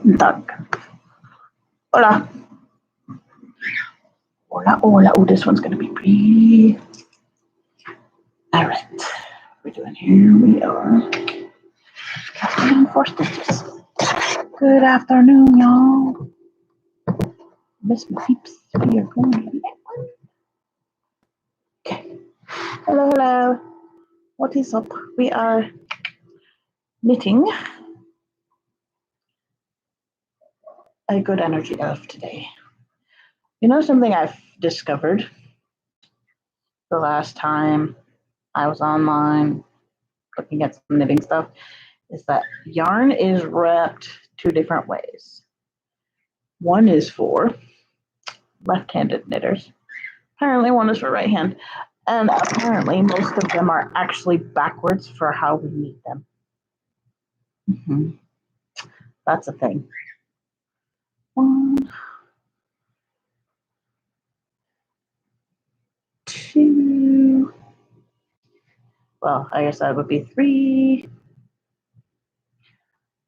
Guten Tag. Hola. Hola, hola. Oh, this one's going to be pretty. All right. We're doing here. We are casting 4 stitches. Good afternoon, y'all. Miss my peeps. We are going to be at one. Okay. Hello, hello. What is up? We are knitting a good energy elf today. You know something I've discovered the last time I was online looking at some knitting stuff is that yarn is wrapped 2 different ways. One is for left-handed knitters. Apparently one is for right hand. And apparently most of them are actually backwards for how we knit them. Mm-hmm. That's a thing. 1, 2. Well, I guess that would be 3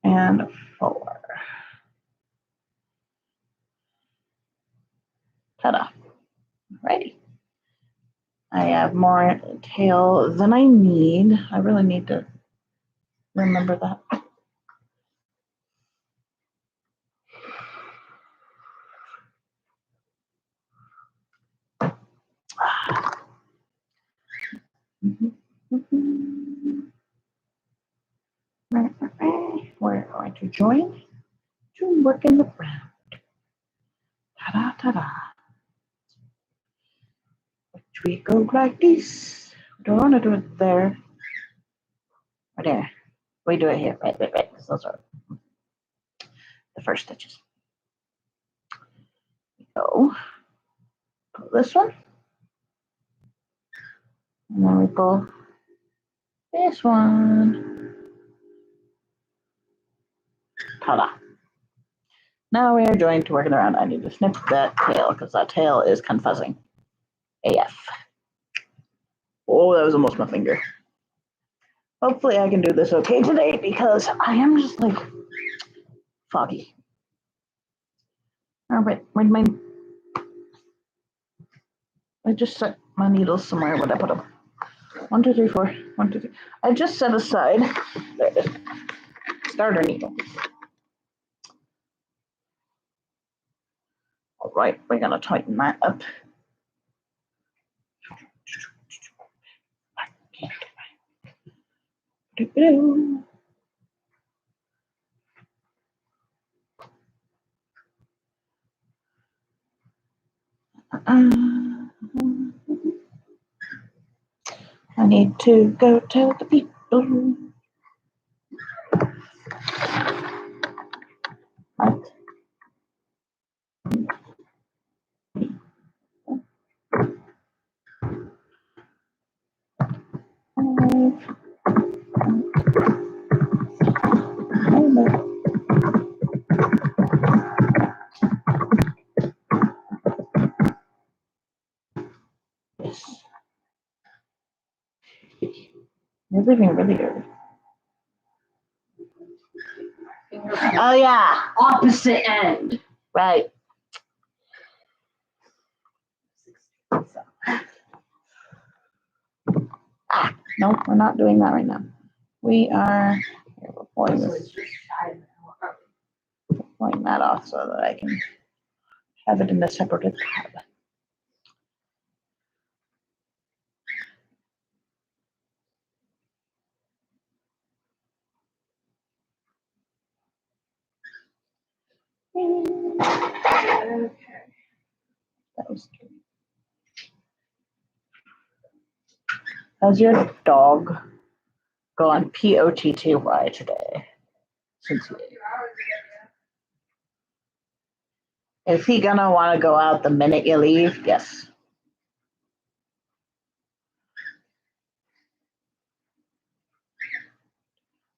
and 4. Ta-da. Alrighty. I have more tail than I need. I really need to remember that. We're going to join to work in the ground. Ta-da, ta-da. Which we go like this. Don't want to do it there. Or there. We do it here. Right. Those are the first stitches. So, pull this one. And then we pull this one. Ta-da. Now we are joined to working around. I need to snip that tail because that tail is confusing. AF. Oh, that was almost my finger. Hopefully I can do this okay today because I am just like foggy. All right, where'd my... I just set my needles somewhere. Where'd I put them? 1, 2, 3, 4. 1, 2, 3. I just set aside. There it is. Starter needle. All right, we're gonna tighten that up. I need to go tell the people. Right. Yes. You're leaving really early. Oh yeah, Opposite end. right. No, we're not doing that right now. We are here, we're pulling this, pulling that off so that I can have it in a separate tab. Okay. That was good. How's your dog going POTTY today? Since is he gonna want to go out the minute you leave? Yes.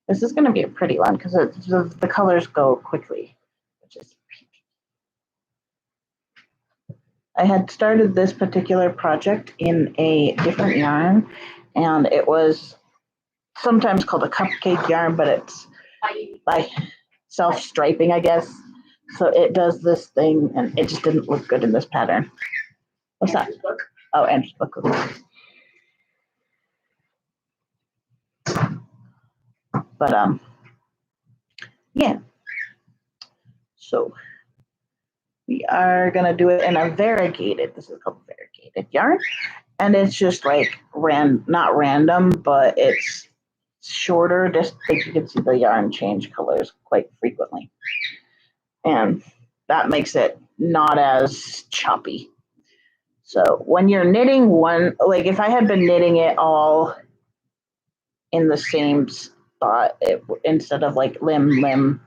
This is gonna be a pretty one because the colors go quickly, which is. I had started this particular project in a different yarn, and it was sometimes called a cupcake yarn, but it's self-striping, I guess. So it does this thing, and it just didn't look good in this pattern. What's that? Oh, Andrew's book. But yeah. So we are gonna do it in a variegated. This is called variegated yarn, and it's just like not random, but it's shorter. Just like you can see the yarn change colors quite frequently, and that makes it not as choppy. So when you're knitting one, like if I had been knitting it all in the same spot, instead of like limb,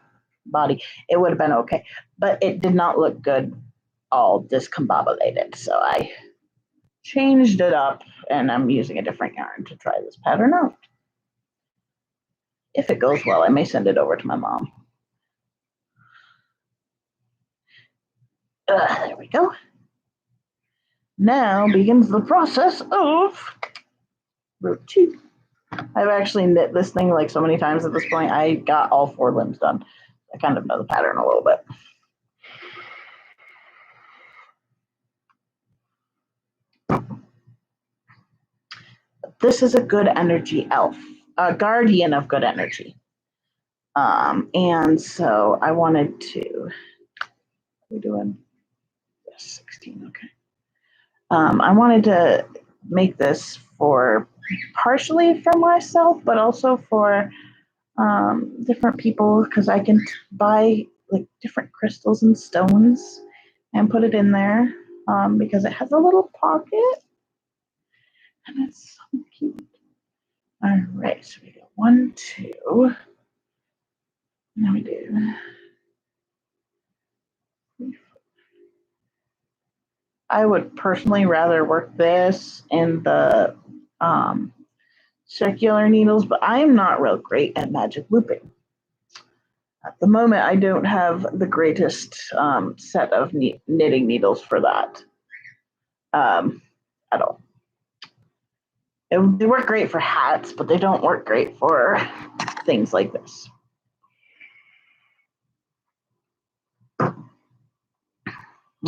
body, it would have been okay. But it did not look good all discombobulated. So I changed it up, and I'm using a different yarn to try this pattern out. If it goes well, I may send it over to my mom. There we go. Now begins the process of row 2. I've actually knit this thing like so many times at this point. I got all 4 limbs done. I kind of know the pattern a little bit. This is a good energy elf, a guardian of good energy. And so I wanted to, we're doing 16, okay. I wanted to make this for partially for myself, but also for different people, because I can buy like different crystals and stones and put it in there, because it has a little pocket and it's so cute. All right, so we go 1, 2. Now we do 3, 4. I would personally rather work this in the circular needles, but I'm not real great at magic looping. At the moment, I don't have the greatest set of knitting needles for that at all. They work great for hats, but they don't work great for things like this.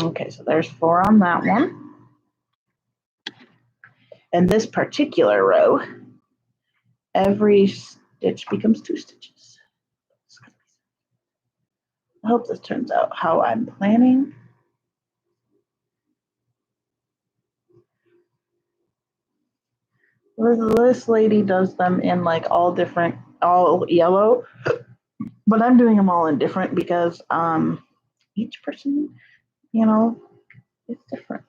Okay, so there's 4 on that one. And this particular row, every stitch becomes 2 stitches. I hope this turns out how I'm planning. This lady does them in like all yellow, but I'm doing them all in different because each person, is different.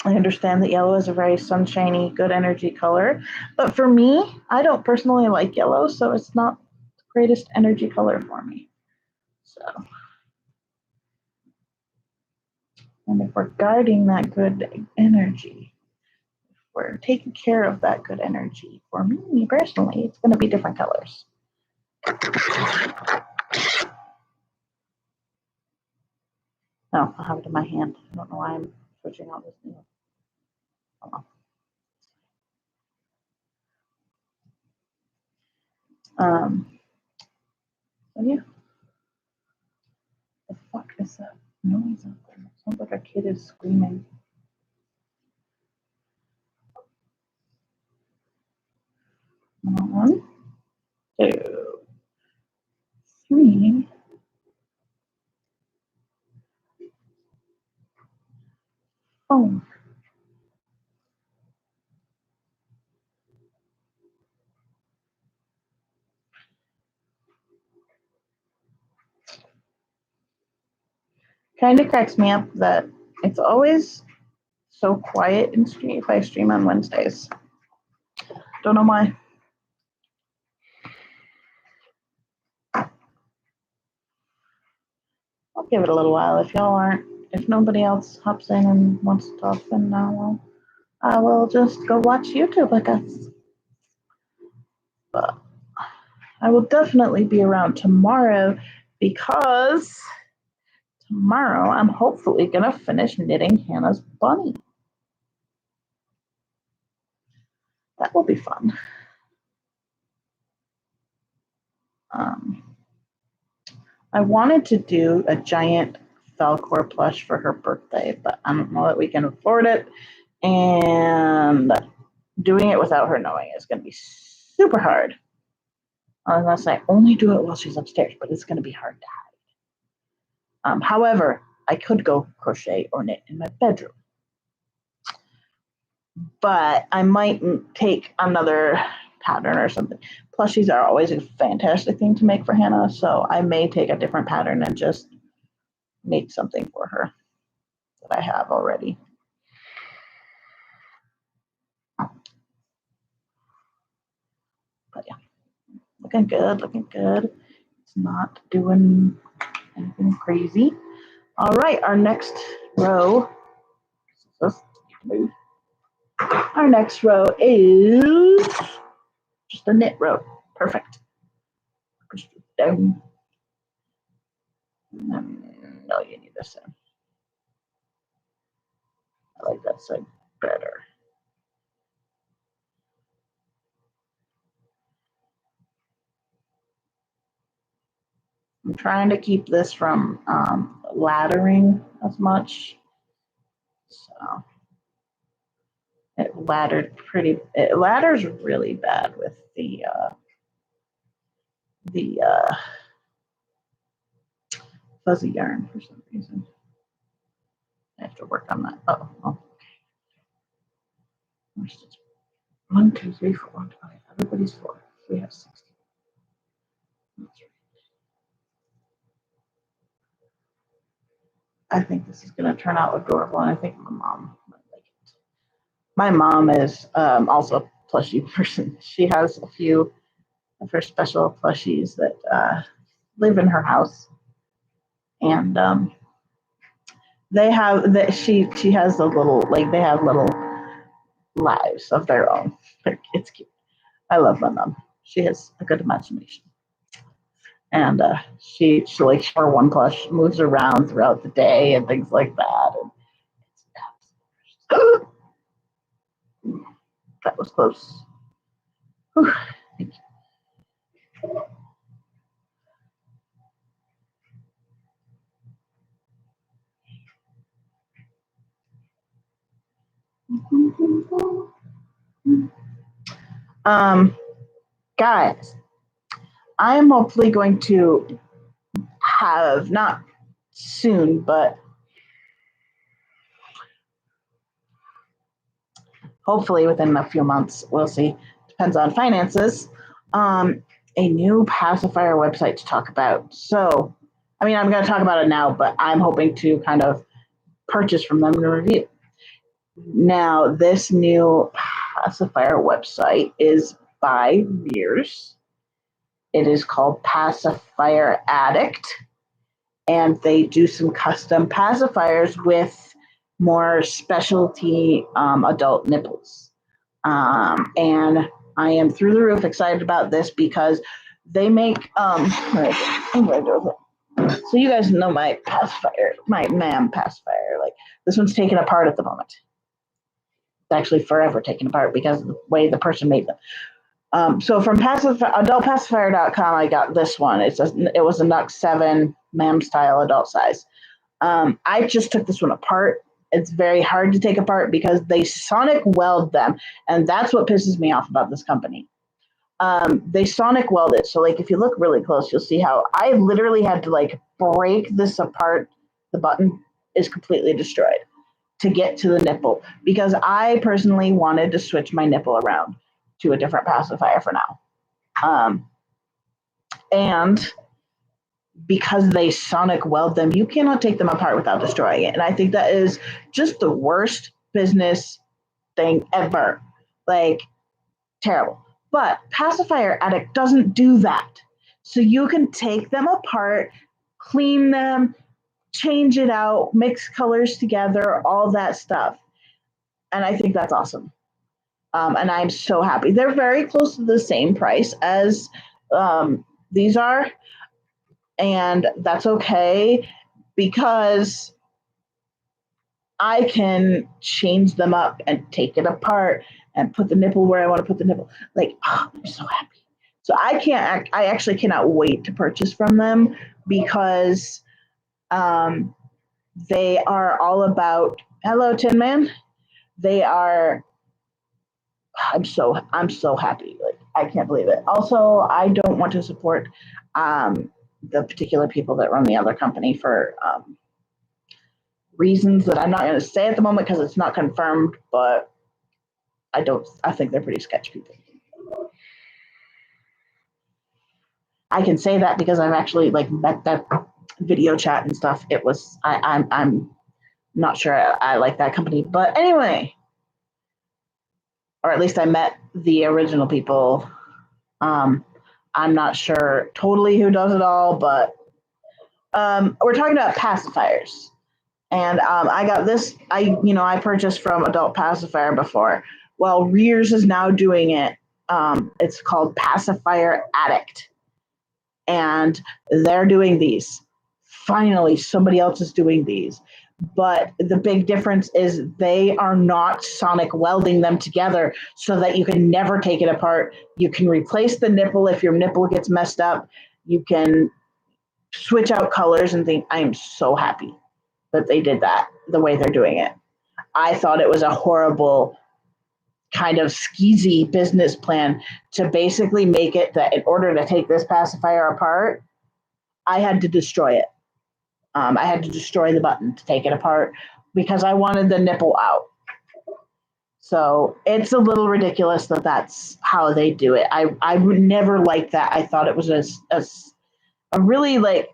I understand that yellow is a very sunshiny, good energy color, but for me, I don't personally like yellow, so it's not the greatest energy color for me. So, and if we're guarding that good energy, if we're taking care of that good energy, for me personally, it's going to be different colors. No, I'll have it in my hand. I don't know why I'm switching out this needle. So yeah. The fuck is that noise out there? It sounds like a kid is screaming. One, 2, 3. 4. Kind of cracks me up that it's always so quiet in stream if I stream on Wednesdays. Don't know why. I'll give it a little while. If nobody else hops in and wants to talk, then I will just go watch YouTube, I guess. But I will definitely be around tomorrow, because tomorrow I'm hopefully going to finish knitting Hannah's bunny. That will be fun. I wanted to do a giant Falcor plush for her birthday, but I don't know that we can afford it. And doing it without her knowing is going to be super hard. Unless I only do it while she's upstairs, but it's going to be hard to hide. However, I could go crochet or knit in my bedroom. But I might take another pattern or something. Plushies are always a fantastic thing to make for Hannah, so I may take a different pattern and just make something for her that I have already. But yeah, looking good, looking good. It's not doing anything crazy. All right, our next row. Our next row is just a knit row. Perfect. Push it down. No, you need this in. I like that side better. I'm trying to keep this from laddering as much. So it ladders really bad with the fuzzy yarn for some reason. I have to work on that. Oh, okay. 1, 2, 3, 4, 1, 2, 5. Everybody's 4. We have 16. That's right. I think this is going to turn out adorable, and I think my mom might like it. My mom is also a plushie person. She has a few of her special plushies that live in her house, and they have that she has a little, like, they have little lives of their own. It's cute. I love my mom. She has a good imagination. And she like her one plush moves around throughout the day and things like that. And that was close. Whew. Thank you. Guys, I am hopefully going to have, not soon, but hopefully within a few months, we'll see, depends on finances, a new pacifier website to talk about. So, I mean, I'm going to talk about it now, but I'm hoping to kind of purchase from them and review. Now, this new pacifier website is by Mears. It is called Pacifier Addict, and they do some custom pacifiers with more specialty adult nipples. And I am through the roof excited about this because they make so you guys know my pacifier, my MAM pacifier. Like, this one's taken apart at the moment. It's actually forever taken apart because of the way the person made them. So from adultpacifier.com, I got this one. It was a Nux 7 MAM style adult size. I just took this one apart. It's very hard to take apart because they sonic weld them, and that's what pisses me off about this company. They sonic weld it, so like if you look really close, you'll see how I literally had to like break this apart. The button is completely destroyed to get to the nipple because I personally wanted to switch my nipple around to a different pacifier for now. And because they sonic weld them, you cannot take them apart without destroying it. And I think that is just the worst business thing ever. Like, terrible. But Pacifier Addict doesn't do that. So you can take them apart, clean them, change it out, mix colors together, all that stuff. And I think that's awesome. And I'm so happy. They're very close to the same price as these are. And that's okay because I can change them up and take it apart and put the nipple where I want to put the nipple. Like, oh, I'm so happy. So I actually cannot wait to purchase from them because um, they are all about, hello, Tin Man. They are, I'm so happy. Like, I can't believe it. Also, I don't want to support um, the particular people that run the other company for reasons that I'm not going to say at the moment because it's not confirmed, but I think they're pretty sketch people. I can say that because I've actually like met that video chat and stuff. It was I'm not sure I like that company, but anyway, or at least I met the original people. Um, I'm not sure totally who does it all, but we're talking about pacifiers. And I got this. I purchased from Adult Pacifier before. Well, Rears is now doing it. It's called Pacifier Addict, and they're doing these. Finally, somebody else is doing these. But the big difference is they are not sonic welding them together so that you can never take it apart. You can replace the nipple if your nipple gets messed up. You can switch out colors and think, I am so happy that they did that the way they're doing it. I thought it was a horrible kind of skeezy business plan to basically make it that in order to take this pacifier apart, I had to destroy it. I had to destroy the button to take it apart because I wanted the nipple out. So it's a little ridiculous that that's how they do it. I would never like that. I thought it was a really like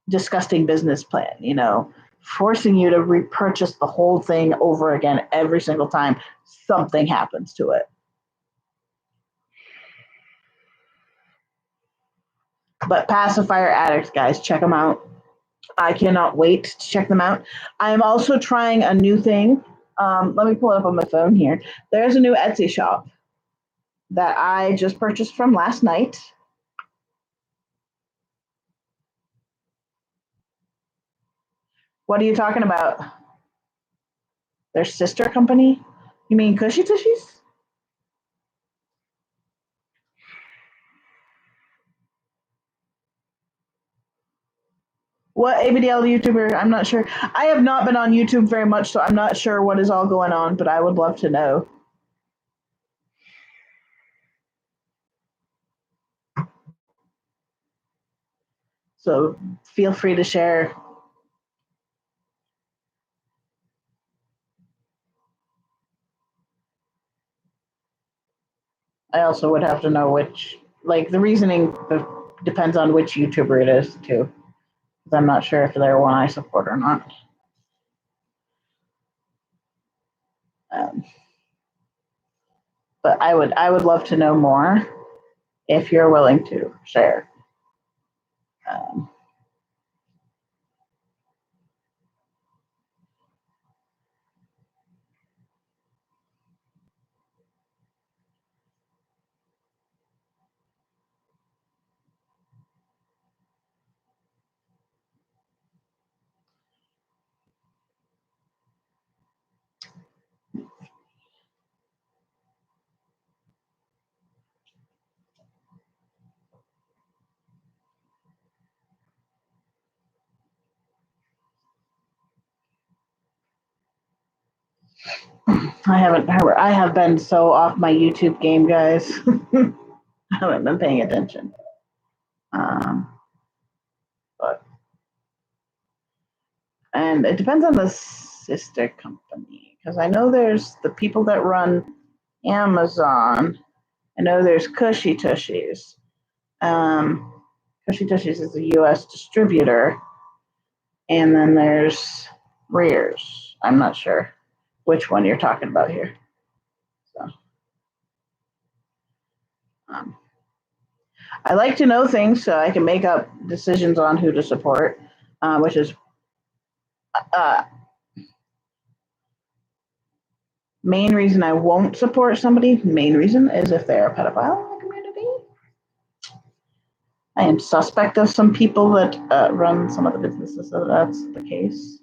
disgusting business plan, forcing you to repurchase the whole thing over again every single time something happens to it. But Pacifier Addicts, guys, check them out. I cannot wait to check them out. I am also trying a new thing. Let me pull it up on my phone here. There's a new Etsy shop that I just purchased from last night. What are you talking about? Their sister company? You mean Cushy Tushies? What ABDL YouTuber? I'm not sure. I have not been on YouTube very much, so I'm not sure what is all going on, but I would love to know. So feel free to share. I also would have to know which, like, the reasoning depends on which YouTuber it is, too. Because I'm not sure if they're one I support or not. Um, but I would love to know more if you're willing to share. Um, I have been so off my YouTube game, guys. I haven't been paying attention. Um, but and it depends on the sister company because I know there's the people that run Amazon. I know there's Cushy Tushies. Cushy Tushies is a U.S. distributor, and then there's Rears. I'm not sure which one you're talking about here. So, um, I like to know things so I can make up decisions on who to support, which is uh, main reason I won't support somebody. Main reason is if they're a pedophile in the community. I am suspect of some people that run some of the businesses, so that's the case.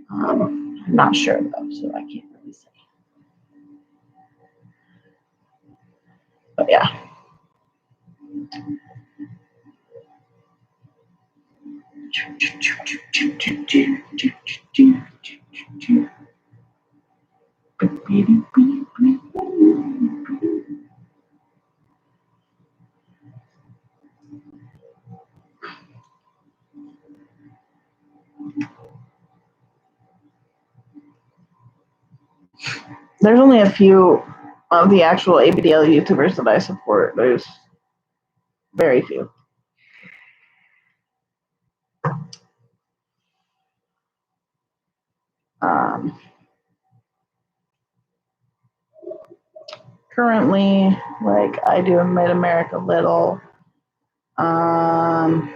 I'm not sure though, so I can't really say. But yeah. There's only a few of the actual ABDL YouTubers that I support. There's very few. Currently, like I do Mid America Little. And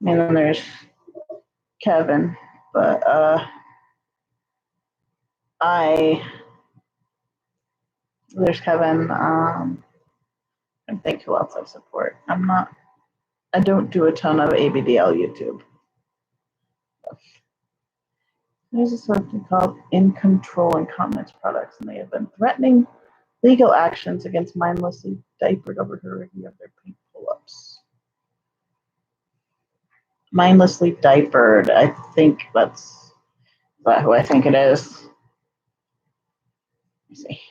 then there's Kevin, but there's Kevin. I think who else I support. I don't do a ton of ABDL YouTube. There's a something called In Control Incontinence Products, and they have been threatening legal actions against mindlessly diapered over her review of their pink pull-ups. Mindlessly diapered, I think that's who I think it is. Let me see.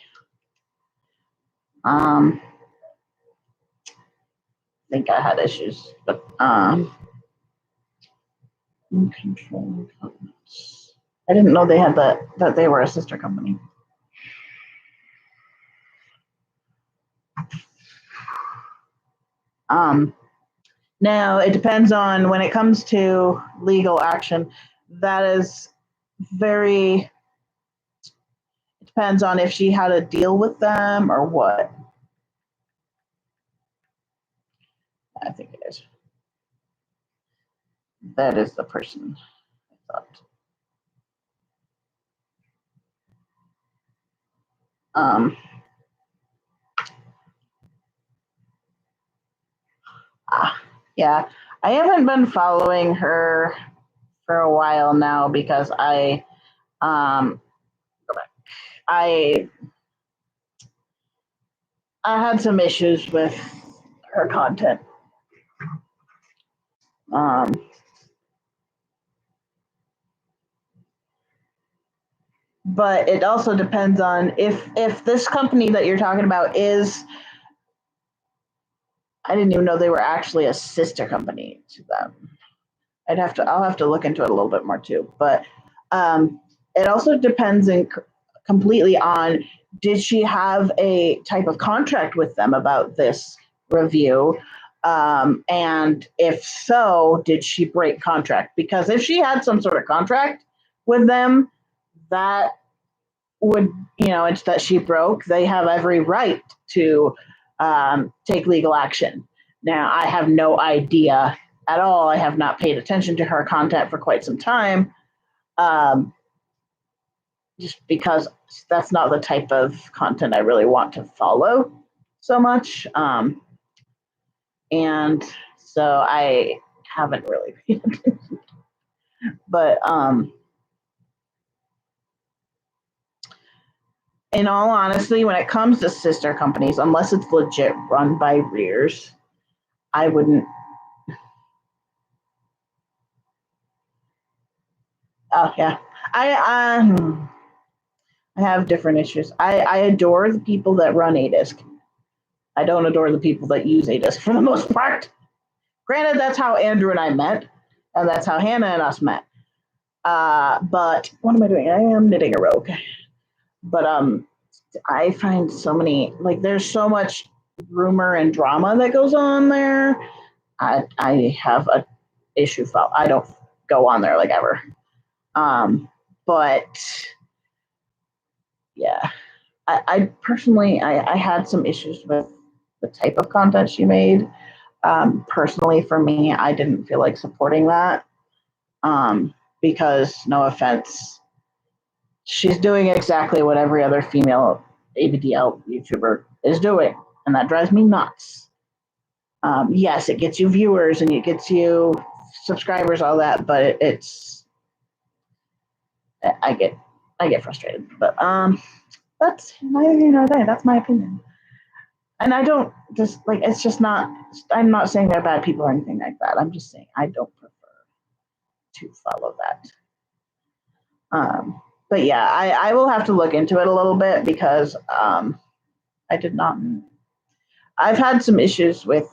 I think I had issues, but In Control Incontinence. I didn't know they had that they were a sister company. Now it depends on when it comes to legal action. That is very. It depends on if she had a deal with them or what. I think it is. That is the person I thought. Yeah, I haven't been following her for a while now because I had some issues with her content. But it also depends on if this company that you're talking about is. I didn't even know they were actually a sister company to them. I'll have to look into it a little bit more too. But it also depends completely on, did she have a type of contract with them about this review? And if so, did she break contract? Because if she had some sort of contract with them, that would, it's that she broke. They have every right to take legal action. Now, I have no idea at all. I have not paid attention to her content for quite some time, just because that's not the type of content I really want to follow so much. And so I haven't really paid attention. But in all honesty, when it comes to sister companies, unless it's legit run by rears, I wouldn't. Oh yeah, I have different issues. I adore the people that run ADISC. I don't adore the people that use ADISC for the most part. Granted, that's how Andrew and I met, and that's how Hannah and us met. But what am I doing? I am knitting a robe. But I find so many, like, there's so much rumor and drama that goes on there. I have a issue file. I don't go on there like ever. But yeah, I personally, I had some issues with the type of content she made. Personally, for me, I didn't feel like supporting that because, no offense, she's doing exactly what every other female ABDL YouTuber is doing, and that drives me nuts. Yes, it gets you viewers and it gets you subscribers, all that, but I get frustrated. But that's neither here nor there. That's my opinion. And I don't just like it's just not. I'm not saying they're bad people or anything like that. I'm just saying I don't prefer to follow that. But yeah, I will have to look into it a little bit because I did not. I've had some issues with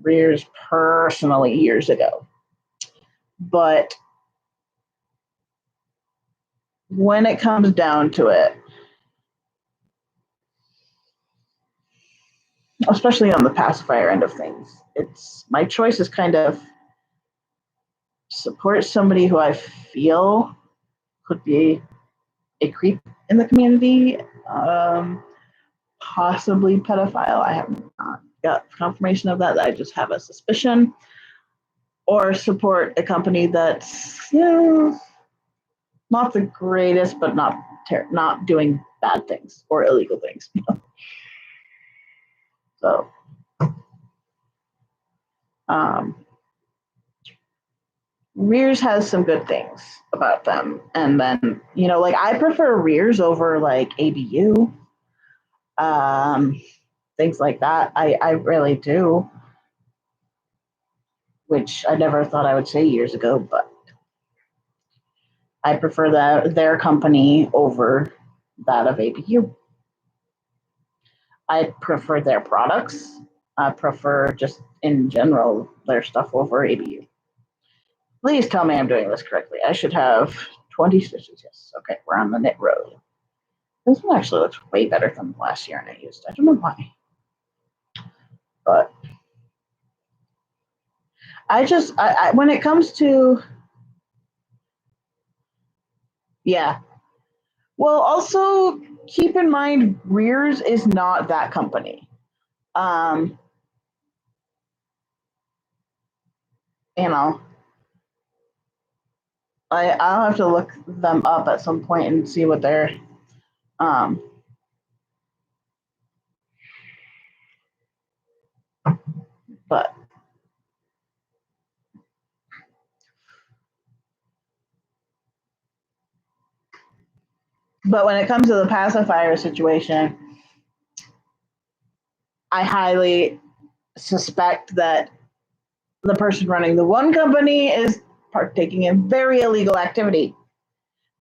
rears personally years ago, but when it comes down to it, especially on the pacifier end of things, it's my choice is kind of support somebody who I feel could be a creep in the community, possibly pedophile. I have not got confirmation of that. I just have a suspicion. Or support a company that's not the greatest, but not doing bad things or illegal things. So, Rears has some good things about them, and then like I prefer Rears over like ABU, things like that. I really do, which I never thought I would say years ago, but I prefer their company over that of ABU. I prefer their products. I prefer just in general their stuff over ABU. Please tell me I'm doing this correctly. I should have 20 stitches. Yes. Okay, we're on the knit row. This one actually looks way better than the last yarn I used. I don't know why. But I when it comes to, yeah. Well, also keep in mind Rears is not that company. Um, you know, I'll have to look them up at some point and see what they're um but when it comes to the pacifier situation, I highly suspect that the person running the one company is partaking in very illegal activity.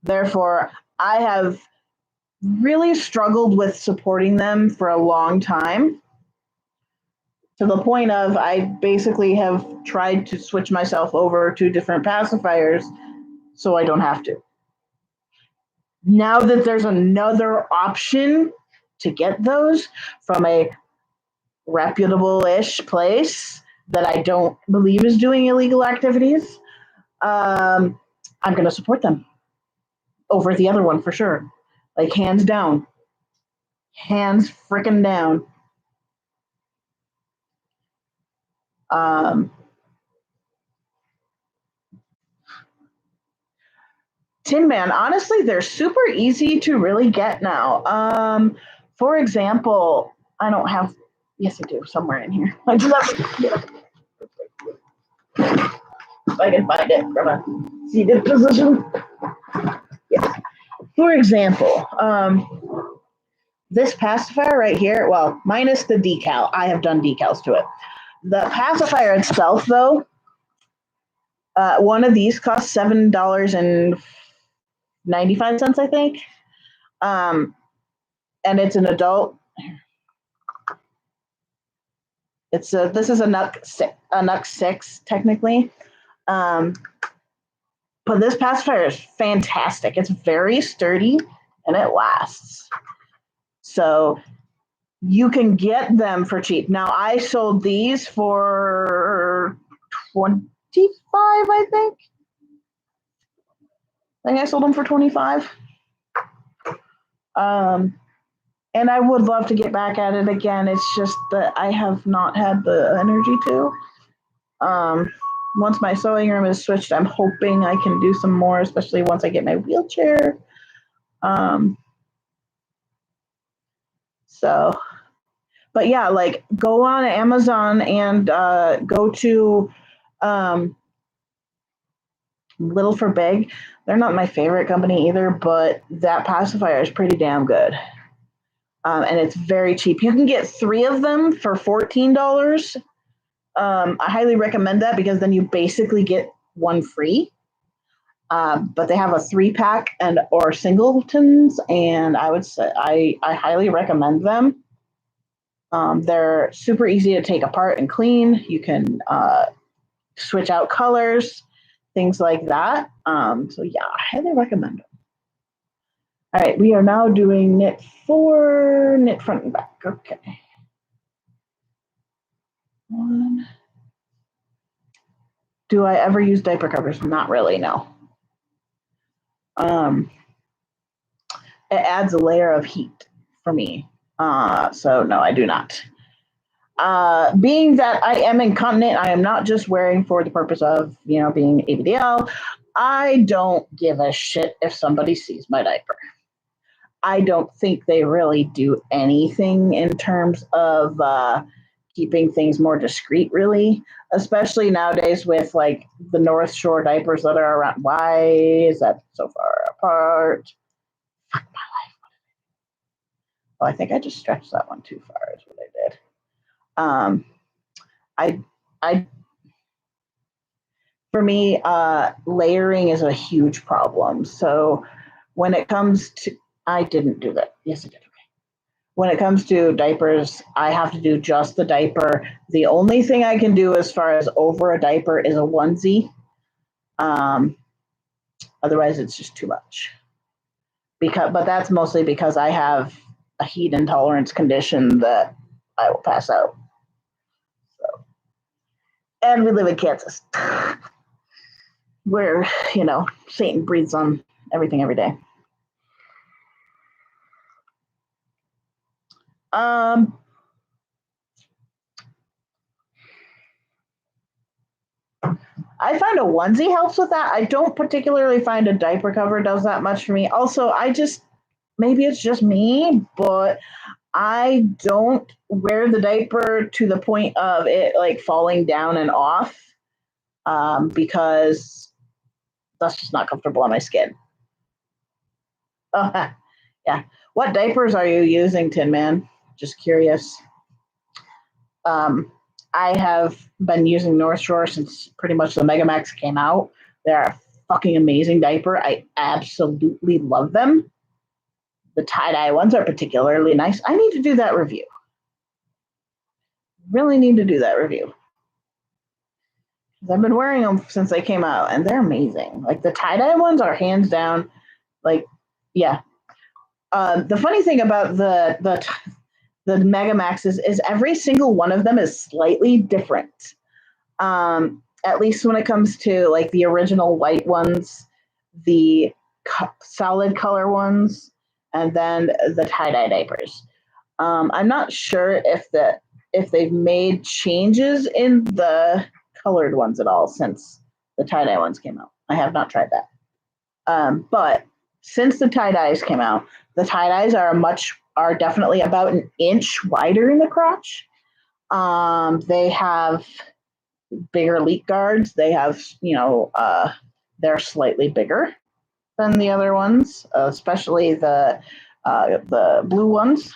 Therefore, I have really struggled with supporting them for a long time, to the point of I basically have tried to switch myself over to different pacifiers so I don't have to. Now that there's another option to get those from a reputable-ish place that I don't believe is doing illegal activities, I'm going to support them over the other one for sure. Like, hands down. Hands freaking down. Tin Man, honestly, they're super easy to really get now. For example, I don't have, yes, I do, somewhere in here. I just have to, if I can find it from a seated position. Yes. For example, this pacifier right here, well, minus the decal, I have done decals to it. The pacifier itself, though, one of these costs $7.95, I think. And it's an adult. This is a NUC 6 technically. But this pacifier is fantastic. It's very sturdy and it lasts. So you can get them for cheap. Now I sold these for 25, I think. I sold them for 25. And I would love to get back at it again. It's just that I have not had the energy to. Once my sewing room is switched, I'm hoping I can do some more, especially once I get my wheelchair. So, but yeah, like go on Amazon and go to Little for Big. They're not my favorite company either, but that pacifier is pretty damn good. And it's very cheap. You can get 3 of them for $14. I highly recommend that because then you basically get one free. But they have a 3-pack and or singletons, and I would say I highly recommend them. They're super easy to take apart and clean. You can switch out colors, things like that. So yeah, I highly recommend them. All right, we are now doing knit 4, knit front and back. Okay. 1. Do I ever use diaper covers? Not really, no. It adds a layer of heat for me. So no, I do not. Being that I am incontinent, I am not just wearing for the purpose of, being ABDL. I don't give a shit if somebody sees my diaper. I don't think they really do anything in terms of keeping things more discreet, really, especially nowadays with like the North Shore diapers that are around. Why is that so far apart? Fuck my life. Oh, I think I just stretched that one too far is what I did. I for me, layering is a huge problem. So when it comes to, I didn't do that. Yes, I did. Okay. When it comes to diapers, I have to do just the diaper. The only thing I can do as far as over a diaper is a onesie. Otherwise, it's just too much. But that's mostly because I have a heat intolerance condition that I will pass out. So, and we live in Kansas, where Satan breathes on everything every day. I find a onesie helps with that. I don't particularly find a diaper cover does that much for me. Also, maybe it's just me, but I don't wear the diaper to the point of it like falling down and off because that's just not comfortable on my skin. Oh, yeah. What diapers are you using, Tin Man? Just curious. I have been using North Shore since pretty much the Megamax came out. They're a fucking amazing diaper. I absolutely love them. The tie-dye ones are particularly nice. I need to do that review. Really need to do that review. I've been wearing them since they came out, and they're amazing. Like the tie-dye ones are hands down, like, yeah. The funny thing about the Megamaxes is every single one of them is slightly different. At least when it comes to like the original white ones, the solid color ones, and then the tie-dye diapers. I'm not sure if they've made changes in the colored ones at all since the tie-dye ones came out. I have not tried that. But since the tie-dyes came out, the tie-dyes are definitely about an inch wider in the crotch. They have bigger leak guards. They have, they're slightly bigger than the other ones, especially the blue ones.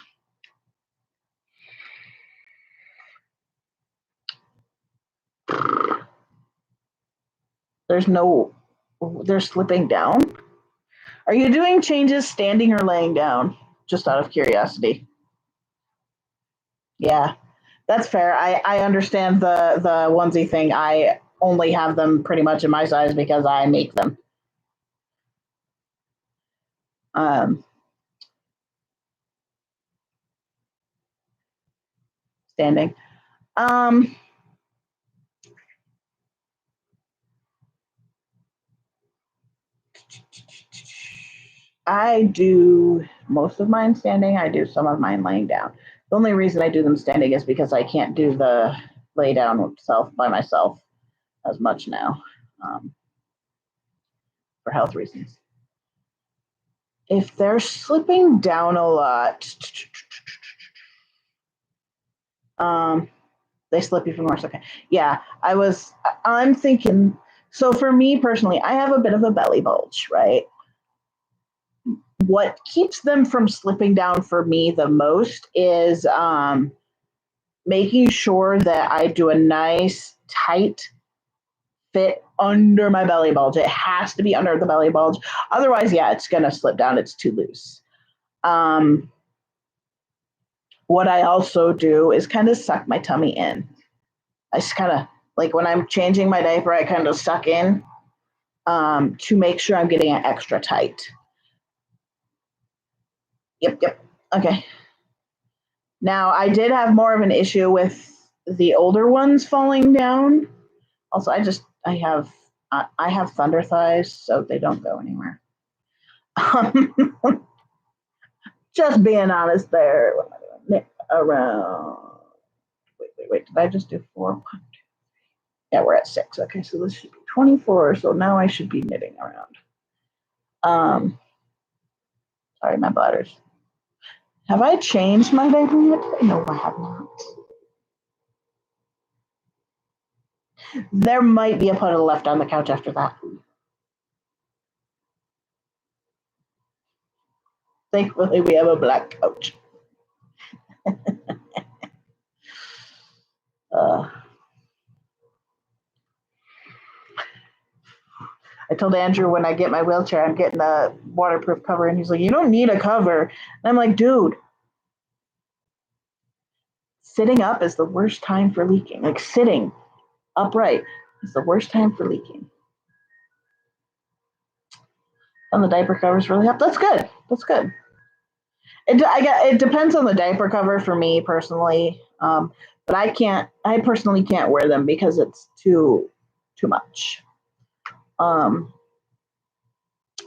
They're slipping down. Are you doing changes standing or laying down? Just out of curiosity. Yeah, that's fair. I understand the onesie thing. I only have them pretty much in my size because I make them. Standing. I do most of mine standing. I do some of mine laying down. The only reason I do them standing is because I can't do the lay down self by myself as much now for health reasons. If they're slipping down a lot, they slip even worse. Okay. Yeah, I'm thinking, so for me personally, I have a bit of a belly bulge, right? what keeps them from slipping down for me the most is making sure that I do a nice tight fit under my belly bulge. It has to be under the belly bulge. Otherwise, yeah, it's going to slip down. It's too loose. What I also do is kind of suck my tummy in. I just kind of, like when I'm changing my diaper, I kind of suck in to make sure I'm getting it extra tight. Yep. Okay. Now, I did have more of an issue with the older ones falling down. Also, I have thunder thighs, so they don't go anywhere. Just being honest there. Around. Wait. Did I just do 4? Yeah, we're at 6. Okay, so this should be 24. So now I should be knitting around. Sorry, my bladders. Have I changed my diaper yet? No, I have not. There might be a puddle left on the couch after that. Thankfully, we have a black couch. I told Andrew when I get my wheelchair, I'm getting a waterproof cover, and he's like, "You don't need a cover." And I'm like, "Dude, sitting up is the worst time for leaking. Like sitting upright is the worst time for leaking." And the diaper covers really help. That's good. It depends on the diaper cover for me personally, but I personally can't wear them because it's too much.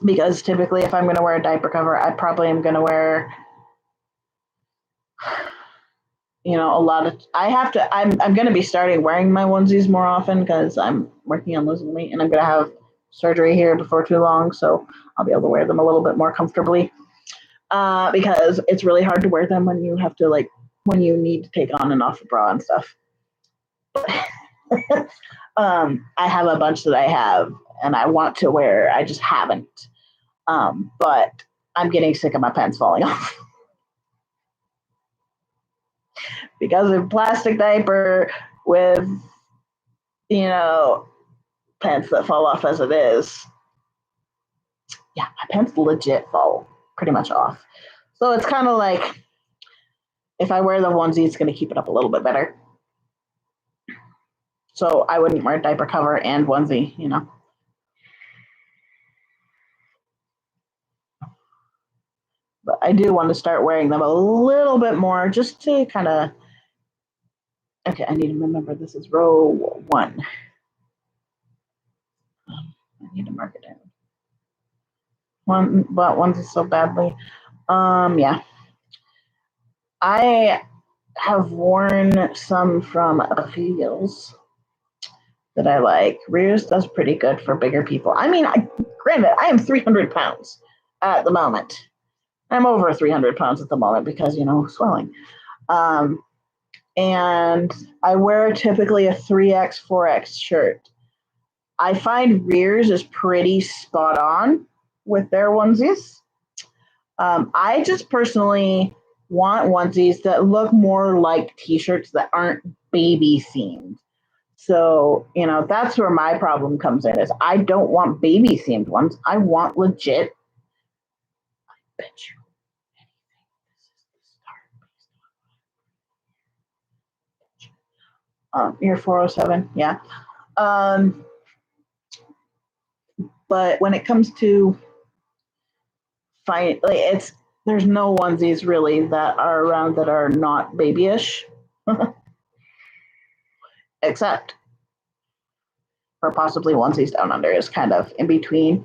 Because typically, if I'm going to wear a diaper cover, I probably am going to wear, a lot of. I'm going to be starting wearing my onesies more often because I'm working on losing weight, and I'm going to have surgery here before too long, so I'll be able to wear them a little bit more comfortably. Because it's really hard to wear them when you have to when you need to take on and off a bra and stuff. I have a bunch that I have and I want to wear. I just haven't. But I'm getting sick of my pants falling off. Because of plastic diaper with, pants that fall off as it is. Yeah, my pants legit fall pretty much off. So it's kind of like if I wear the onesie, it's going to keep it up a little bit better. So I wouldn't wear diaper cover and onesie, But I do want to start wearing them a little bit more just to kind of. Okay, I need to remember this is row 1. I need to mark it down. But onesie so badly. Yeah. I have worn some from Appeals that I like. Rears does pretty good for bigger people. I mean, granted, I am 300 pounds at the moment. I'm over 300 pounds at the moment because, swelling. And I wear typically a 3X, 4X shirt. I find Rears is pretty spot on with their onesies. I just personally want onesies that look more like t-shirts that aren't baby themed. So, that's where my problem comes in is I don't want baby themed ones. I want legit. I bet you you're 407, yeah. But when it comes to there's no onesies really that are around that are not babyish, except for possibly onesies down under is kind of in between.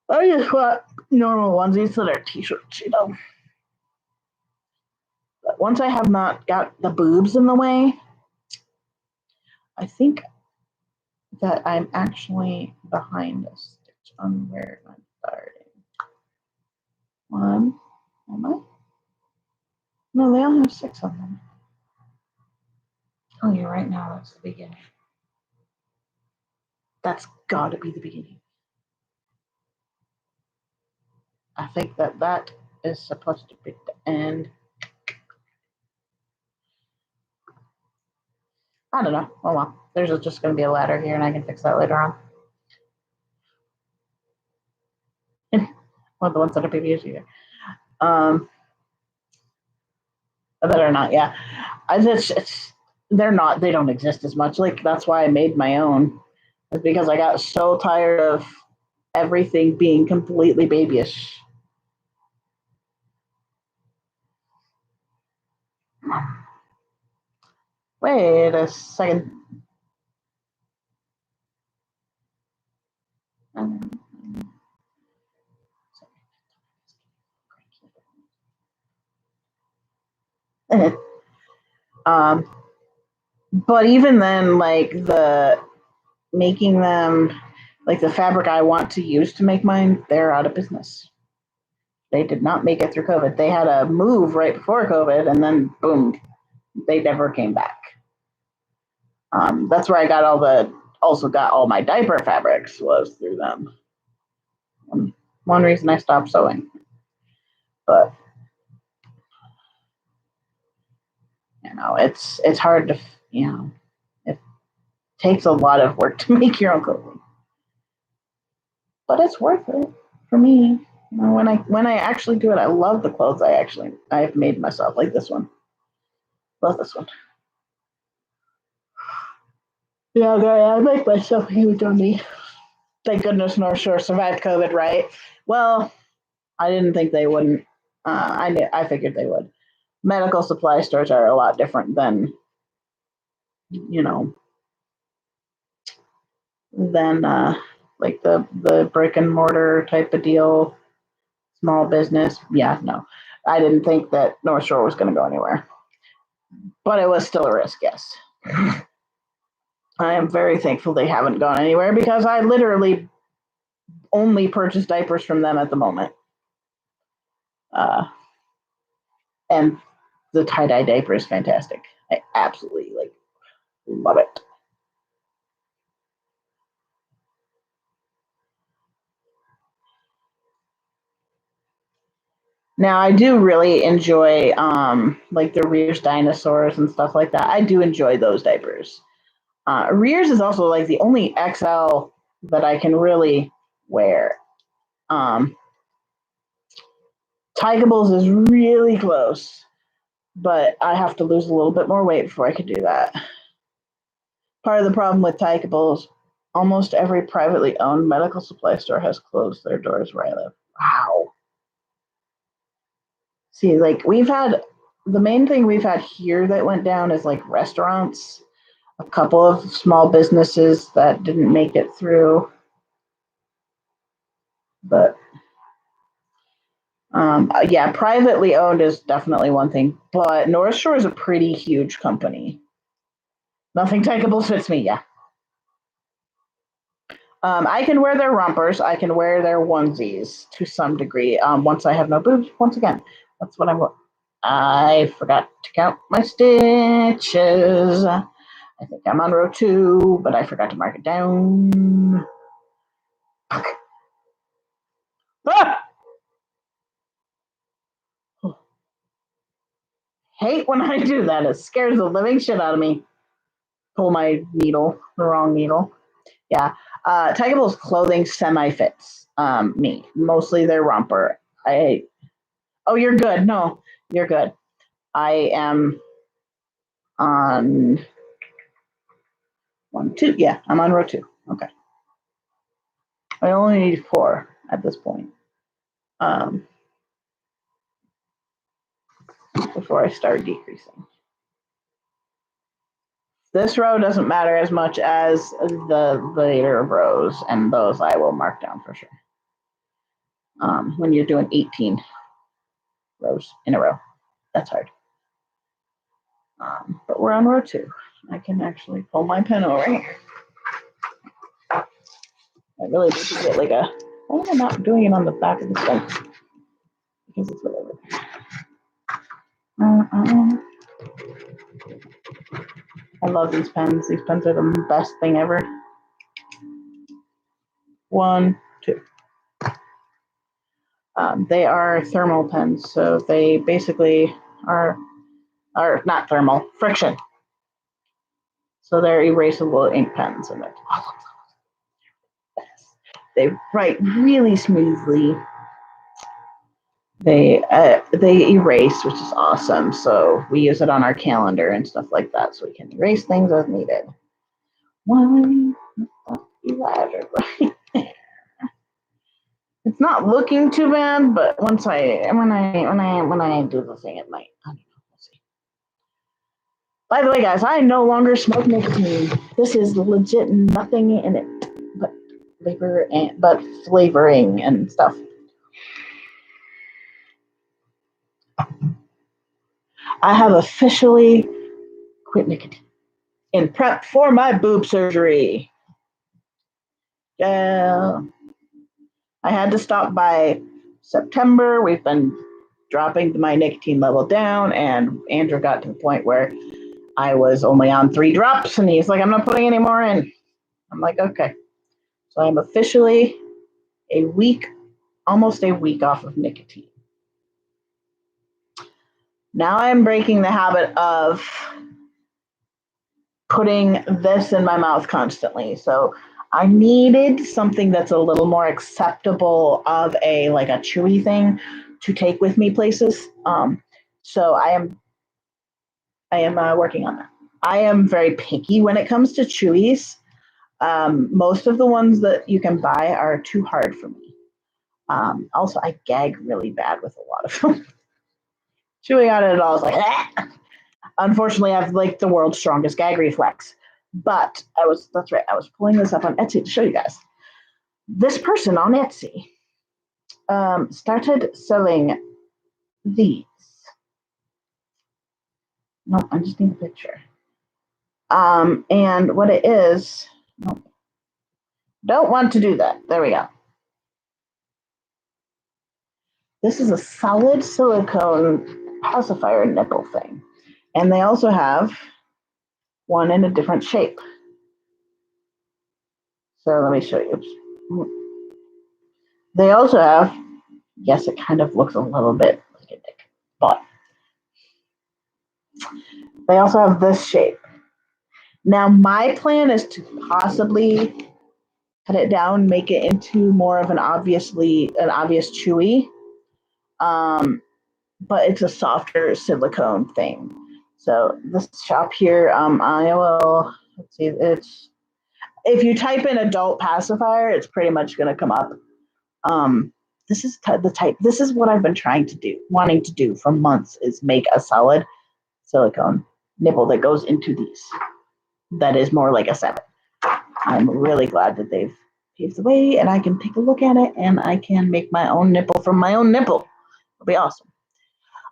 I just want normal onesies that are t-shirts, But once I have not got the boobs in the way, I think that I'm actually behind a stitch on where I'm starting. 1, am I? No, they all have 6 on them. Oh, you're right now, that's the beginning. That's got to be the beginning. I think that is supposed to be the end. I don't know. Oh well. There's just going to be a ladder here, and I can fix that later on. One of the ones that are PBS either. That are not. Yeah, they're not. They don't exist as much. Like that's why I made my own. It's because I got so tired of everything being completely babyish. Wait a second. um, but even then, like the making them, like the fabric I want to use to make mine, they're out of business. They did not make it through COVID. They had a move right before COVID, and then boom, they never came back. That's where I got also got all my diaper fabrics was through them. One reason I stopped sewing, but it's hard to it takes a lot of work to make your own clothing, but it's worth it for me. When I actually do it, I love the clothes I've made myself, like this one. Love this one. Yeah, I make myself a huge on me. Thank goodness North Shore survived COVID, right? Well, I didn't think they wouldn't. I figured they would. Medical supply stores are a lot different than you know than like the brick and mortar type of deal, small business. Yeah, no, I didn't think that North Shore was going to go anywhere, but it was still a risk. Yes, I am very thankful they haven't gone anywhere because I literally only purchase diapers from them at the moment. Uh, and the tie dye diaper is fantastic. I absolutely love it. Now I do really enjoy like the Rears dinosaurs and stuff like that. I do enjoy those diapers. Rears is also like the only XL that I can really wear. Um, Tygables is really close, but I have to lose a little bit more weight before I could do that. Part of the problem with Tygables, almost every privately owned medical supply store has closed their doors where I live. Wow. See, like we've had the main thing we've had here that went down is like restaurants, a couple of small businesses that didn't make it through, but yeah, privately owned is definitely one thing, but North Shore is a pretty huge company. Nothing takeable fits me. Yeah. I can wear their rompers. I can wear their onesies to some degree. Once I have no boobs, once again, that's what I'm. I forgot to count my stitches. I think I'm on row 2, but I forgot to mark it down. Ah! Hate when I do that. It scares the living shit out of me. Pull my needle, the wrong needle. Yeah. Tygeable's clothing semi fits me. Mostly their romper. Oh, you're good. No, you're good. I am on 1, 2. Yeah, I'm on row 2. Okay. I only need 4 at this point. Before I start decreasing. This row doesn't matter as much as the later rows, and those I will mark down for sure. When you're doing 18 rows in a row, that's hard. But we're on row 2. I can actually pull my pen over here. I really need to get like a. Why am I not doing it on the back of the pen? Because it's way over there. I love these pens. These pens are the best thing ever. 1, 2. They are thermal pens, so they basically are not thermal, friction. So they're erasable ink pens, and they write really smoothly. They erase, which is awesome. So we use it on our calendar and stuff like that, so we can erase things as needed. One, ladder right there. It's not looking too bad, but when I do the thing at night, I don't know. We'll see. By the way, guys, I no longer smoke nicotine. This is legit nothing in it but flavoring and stuff. I have officially quit nicotine in prep for my boob surgery. Yeah. I had to stop by September. We've been dropping my nicotine level down, and Andrew got to the point where I was only on 3 drops, and he's like, I'm not putting any more in. I'm like, okay. So I'm officially almost a week off of nicotine. Now I'm breaking the habit of putting this in my mouth constantly. So I needed something that's a little more acceptable of a chewy thing to take with me places. So I am working on that. I am very picky when it comes to chewies. Most of the ones that you can buy are too hard for me. Also, I gag really bad with a lot of them. Chewing on it all is like, ah! Unfortunately, I have the world's strongest gag reflex. But that's right, I was pulling this up on Etsy to show you guys. This person on Etsy started selling these. No, I just need a picture. And what it is, no, don't want to do that. There we go. This is a solid silicone pacifier nipple thing. And they also have one in a different shape. So let me show you. They also have, yes, it kind of looks a little bit like a dick, but they also have this shape. Now, my plan is to possibly cut it down, make it into more of an obvious chewy. But it's a softer silicone thing. So this shop here, I will, let's see, if you type in adult pacifier, it's pretty much going to come up. This is this is what I've been wanting to do for months, is make a solid silicone nipple that goes into these. That is more like a 7. I'm really glad that they've paved the way, and I can take a look at it, and I can make my own nipple from my own nipple. It'll be awesome.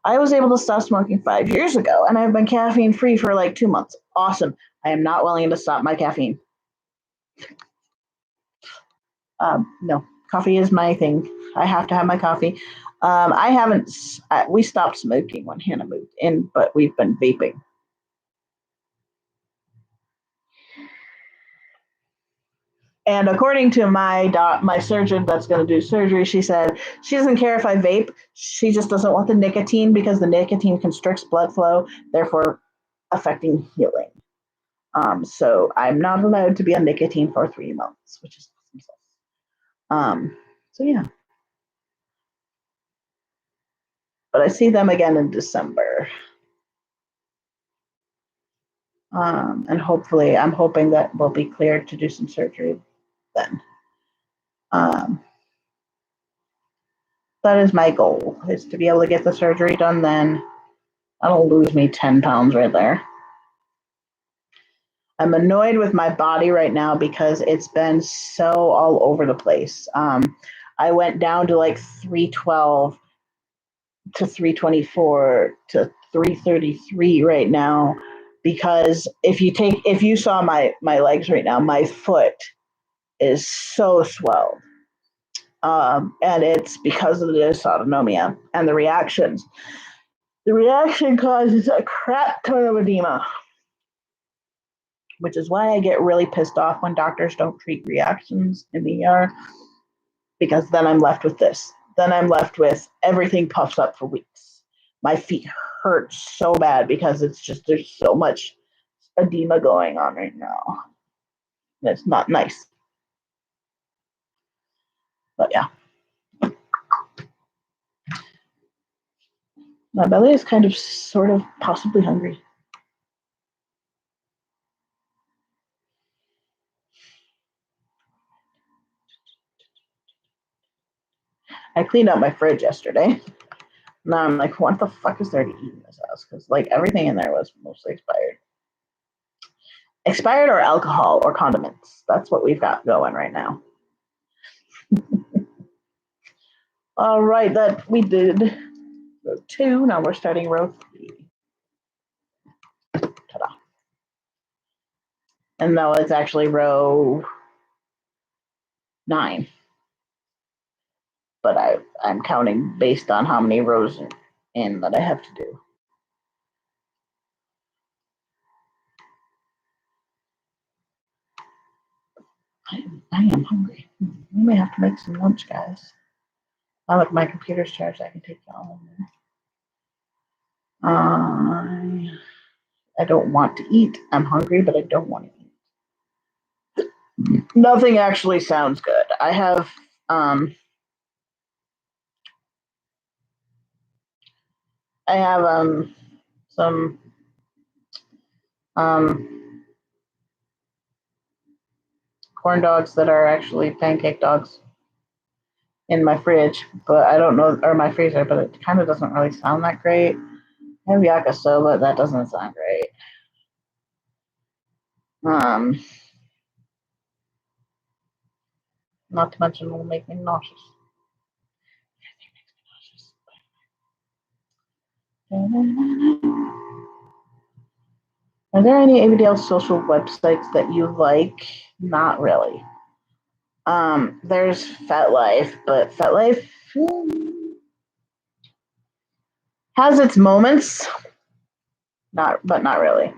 I was able to stop smoking 5 years ago, and I've been caffeine free for 2 months. Awesome. I am not willing to stop my caffeine. No, coffee is my thing. I have to have my coffee. We stopped smoking when Hannah moved in, but we've been vaping. And according to my surgeon that's going to do surgery, she said she doesn't care if I vape. She just doesn't want the nicotine because the nicotine constricts blood flow, therefore affecting healing. So I'm not allowed to be on nicotine for 3 months, which is awesome. So yeah. But I see them again in December. And hopefully, I'm hoping that we'll be cleared to do some surgery then. That is my goal, is to be able to get the surgery done then. That'll lose me 10 pounds right there. I'm annoyed with my body right now because it's been so all over the place. I went down to 312 to 324 to 333 right now, because if you saw my legs right now, my foot is so swelled. And it's because of the dysautonomia and the reactions. The reaction causes a crap ton of edema, which is why I get really pissed off when doctors don't treat reactions in the ER, because then I'm left with this. then I'm left with everything puffs up for weeks. My feet hurt so bad because it's just there's so much edema going on right now. That's not nice. But yeah. My belly is kind of sort of possibly hungry. I cleaned out my fridge yesterday. Now I'm like, what the fuck is there to eat in this house? Because like everything in there was mostly expired. Expired or alcohol or condiments. That's what we've got going right now. All right, that we did row 2. Now we're starting row 3. Ta-da. And now it's actually row 9. But I'm counting based on how many rows in that I have to do. I am hungry. We may have to make some lunch, guys. Now that my computer's charged, I can take y'all in there. I don't want to eat. I'm hungry, but I don't want to eat. Nothing actually sounds good. I have some corn dogs that are actually pancake dogs in my fridge, but I don't know, or my freezer, but it kind of doesn't really sound that great. I have yakisoba, that doesn't sound great. Not to mention it will make me nauseous. Are there any ABDL social websites that you like? Not really. There's FetLife, but FetLife has its moments, but not really.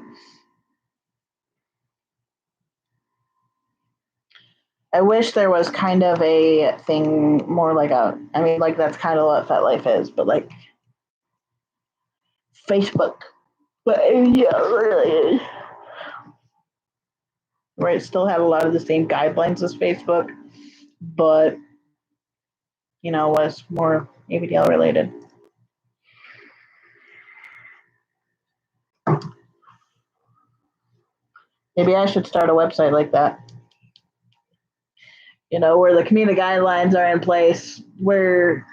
I wish there was kind of a thing more like like that's kind of what FetLife is, but like Facebook. But yeah, really. Where it still had a lot of the same guidelines as Facebook, but was more ABDL related. Maybe I should start a website like that. Where the community guidelines are in place, where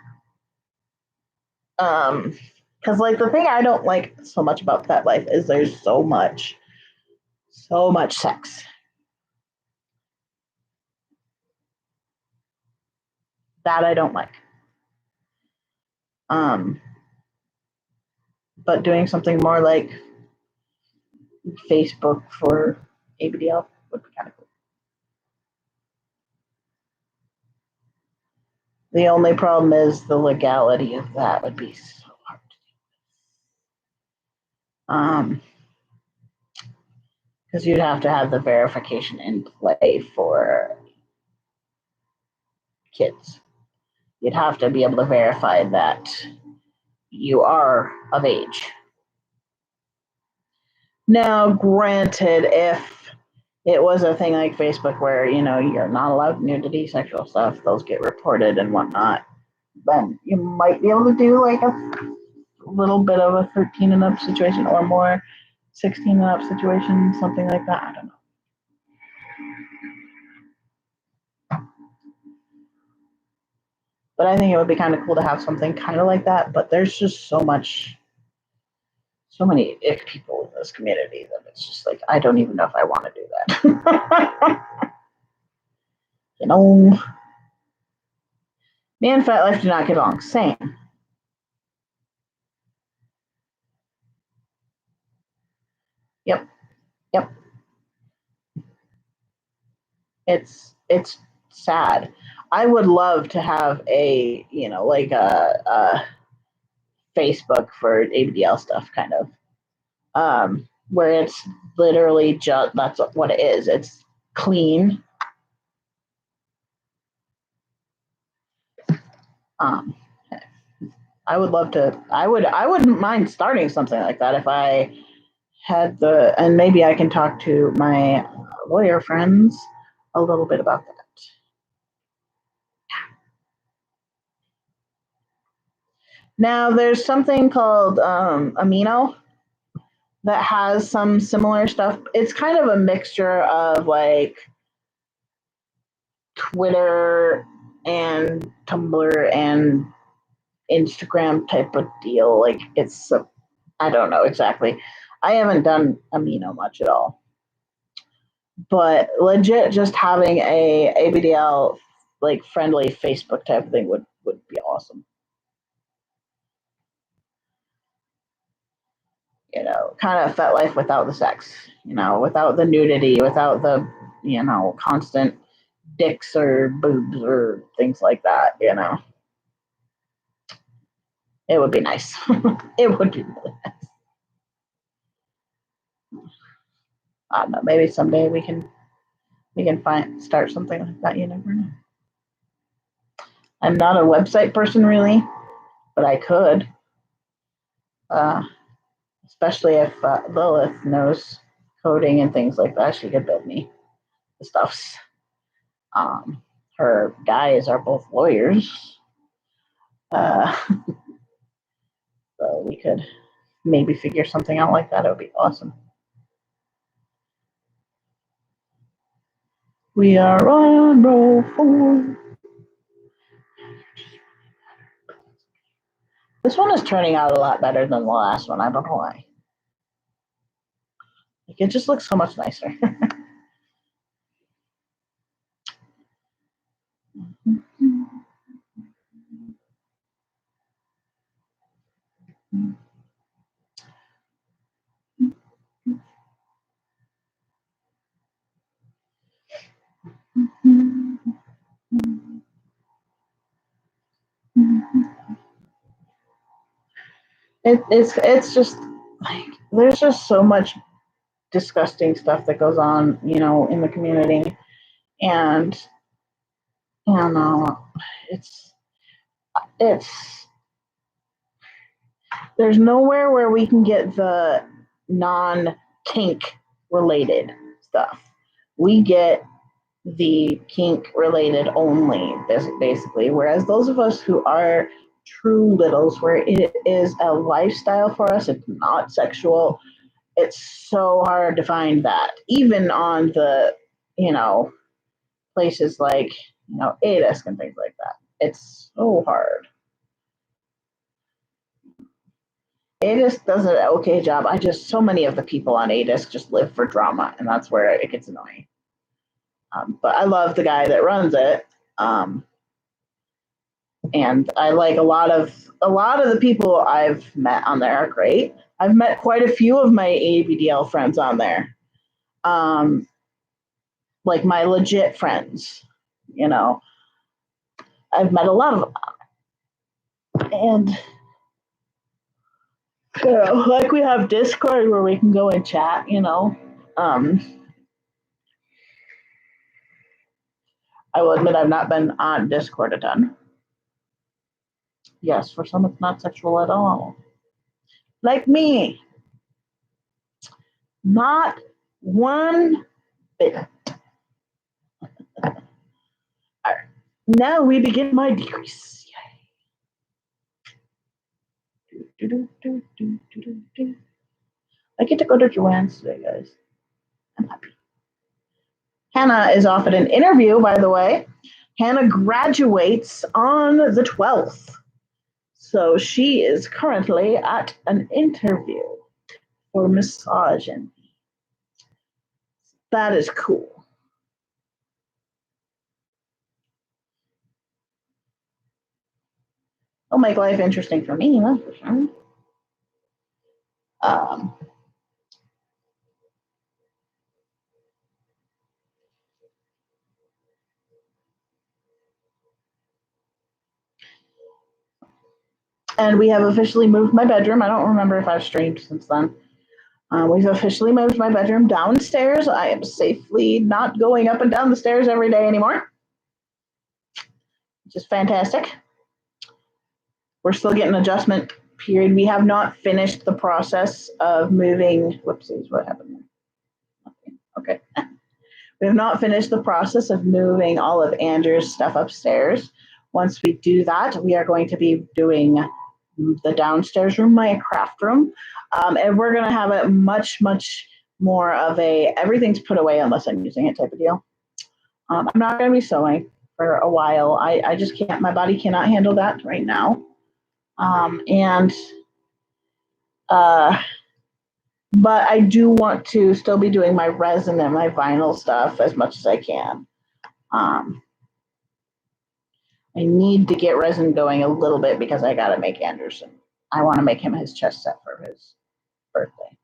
because like the thing I don't like so much about FetLife is there's so much sex. That I don't like. But doing something more like Facebook for ABDL would be kind of cool. The only problem is the legality of that would be so hard to do. Because you'd have to have the verification in play for kids. You'd have to be able to verify that you are of age. Now, granted, if it was a thing like Facebook where, you're not allowed nudity, sexual stuff, those get reported and whatnot, then you might be able to do like a little bit of a 13 and up situation or more, 16 and up situation, something like that. I don't know. But I think it would be kind of cool to have something kind of like that. But there's just so many ick people in this community that it's just like, I don't even know if I want to do that. Me and FetLife do not get along. Same. Yep. It's sad. I would love to have a like a Facebook for ABDL stuff, kind of, where it's literally just that's what it is. It's clean. Um, I would love to. I wouldn't mind starting something like that if I had the, and maybe I can talk to my lawyer friends a little bit about that. Now, there's something called Amino that has some similar stuff. It's kind of a mixture of like Twitter and Tumblr and Instagram type of deal. Like it's, I don't know exactly. I haven't done Amino much at all, but legit, just having a ABDL like friendly Facebook type of thing would be awesome. You know, kind of FetLife without the sex. You know, without the nudity, without the constant dicks or boobs or things like that. You know, it would be nice. It would be really nice. I don't know. Maybe someday we can start something like that. You never know. I'm not a website person really, but I could. Uh, Especially if Lilith knows coding and things like that, she could build me the stuffs. Um, Her guys are both lawyers, uh, so we could maybe figure something out like that. It would be awesome. We are on roll 4. This one is turning out a lot better than the last one. I don't know why. Like, it just looks so much nicer. It's just like there's just so much disgusting stuff that goes on, in the community, and I don't know, it's it's there's nowhere where we can get the non kink related stuff. We get the kink related only, basically. Whereas those of us who are true littles, where it is a lifestyle for us, it's not sexual, it's so hard to find that. Even on the, places like, ADISC and things like that. It's so hard. ADISC does an okay job. So many of the people on ADISC just live for drama, and that's where it gets annoying. But I love the guy that runs it, and I like a lot of the people I've met on there are great. I've met quite a few of my ABDL friends on there, like my legit friends. I've met a lot of them, and like we have Discord where we can go and chat. I will admit I've not been on Discord a ton. Yes, for some it's not sexual at all. Like me. Not one bit. Now we begin my decrease. I get to go to Joanne's today, guys. I'm happy. Hannah is off at an interview, by the way. Hannah graduates on the 12th. So she is currently at an interview for Misogyny. That is cool. It'll make life interesting for me, that's for sure. And we have officially moved my bedroom. I don't remember if I've streamed since then. We've officially moved my bedroom downstairs. I am safely not going up and down the stairs every day anymore, which is fantastic. we're still getting adjustment period. We have not finished the process of moving. Whoopsies, what happened there? Okay. We have not finished the process of moving all of Andrew's stuff upstairs. Once we do that, we are going to be doing the downstairs room, my craft room. And we're going to have it much more of a everything's put away unless I'm using it type of deal. I'm not going to be sewing for a while. I just can't, my body cannot handle that right now. But I do want to still be doing my resin and my vinyl stuff as much as I can. I need to get resin going a little bit because I got to make Anderson. I want to make him his chess set for his birthday.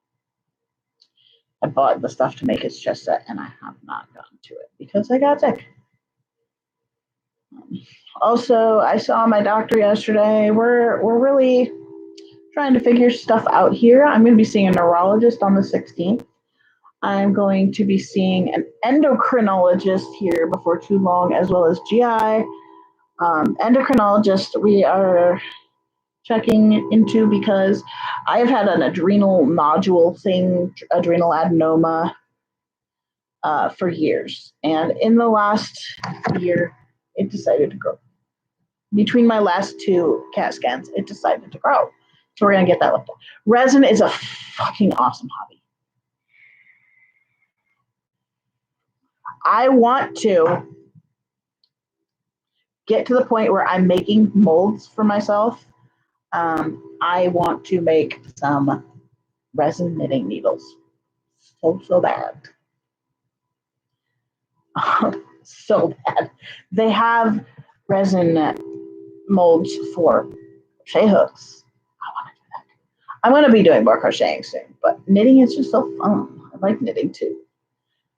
I bought the stuff to make his chess set and I have not gotten to it because I got sick. Also, I saw my doctor yesterday. We're really trying to figure stuff out here. I'm going to be seeing a neurologist on the 16th. I'm going to be seeing an endocrinologist here before too long, as well as GI. Endocrinologist, we are checking into because I've had an adrenal nodule thing, adrenal adenoma, for years. And in the last year, it decided to grow. Between my last 2 CAT scans, it decided to grow. So we're going to get that looked at. Resin is a fucking awesome hobby. I want to get to the point where I'm making molds for myself. I want to make some resin knitting needles. So bad. So bad. They have resin molds for crochet hooks. I want to do that. I'm going to be doing more crocheting soon, but knitting is just so fun. I like knitting too.